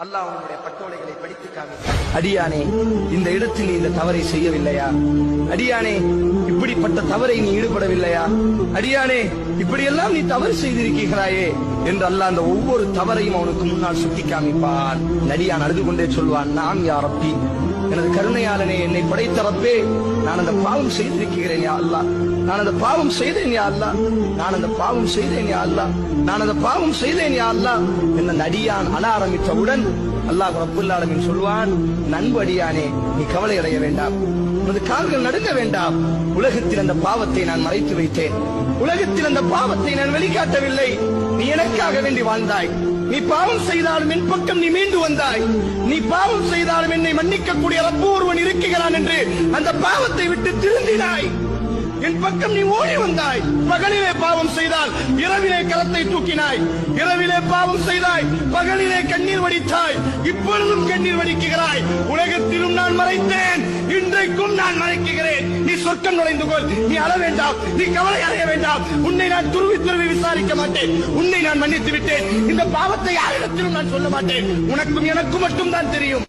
அல்லாஹ் உன்னுடைய பட்டோலைகளை படித்து காமித்தார். அடியானே, இந்த இடத்தில் நீ இந்த தவறை செய்யவில்லையா? அடியானே, இப்படிப்பட்ட தவறை நீ ஈடுபடவில்லையா? அடியானே, இப்படியெல்லாம் நீ தவறு செய்திருக்கிறாயே என்று அல்லாஹ் அந்த ஒவ்வொரு தவறையும் அவனுக்கு முன்னால் சுட்டி காமிப்பான். அடியான் அழுது கொண்டே சொல்வான், நாம் யா ரப்பி, எனது கருணையாளனே, என்னை படைத்த ரப்பே, நான் அந்த பாவம் செய்திருக்கிறேன் யா அல்லாஹ், நான் அந்த பாவம் செய்தேன் யா அல்லாஹ், நான் அந்த பாவம் செய்தேன் யா அல்லாஹ், நான் அந்த பாவம் செய்தேன் யா அல்லாஹ் என்ற அடியான் அழ ஆரம்பித்தவுடன் அல்லாஹ் ரப்புல் ஆலமீன் சொல்வான், நண்பு அடியானே, நீ கவலை அடைய வேண்டாம், உனது கால்கள் நடுங்க வேண்டாம். உலகத்தில் அந்த பாவத்தை நான் மறைத்து வைத்தேன், உலகத்தில் அந்த பாவத்தை நான் வெளிக்காட்டவில்லை. நீ எனக்காக வேண்டி வாழ்ந்தாய். நீ பாவம் செய்தாலும் என் பக்கம் நீ மீண்டு வந்தாய். நீ பாவம் செய்தாலும் என்னை மன்னிக்கக்கூடிய ரப்பு ஒருவன் இருக்கிறான் என்று அந்த பாவத்தை விட்டு திருந்தினாய். என் பக்கம் நீ ஓடி வந்தாய். பகலிலே பாவம் செய்தால் இரவிலே கரத்தை தூக்கினாய். இரவிலே பாவம் செய்தாய், பகலிலே கண்ணீர் வடித்தாய். இப்பொழுதும் கண்ணீர் வடிக்கிறாய். உலகத்திலும் நான் மறைத்தேன், இன்றைக்கும் நான் மறைக்கிறேன். நீ சொர்க்கம் நுழைந்து கொள். நீ அழ வேண்டாம், நீ கவலை அடைய வேண்டாம். உன்னை நான் துருவி துருவி விசாரிக்க மாட்டேன். உன்னை நான் மன்னித்து விட்டேன். இந்த பாவத்தை யாரிடத்திலும் நான் சொல்ல மாட்டேன். உனக்கும் எனக்கும் மட்டும் தான் தெரியும்.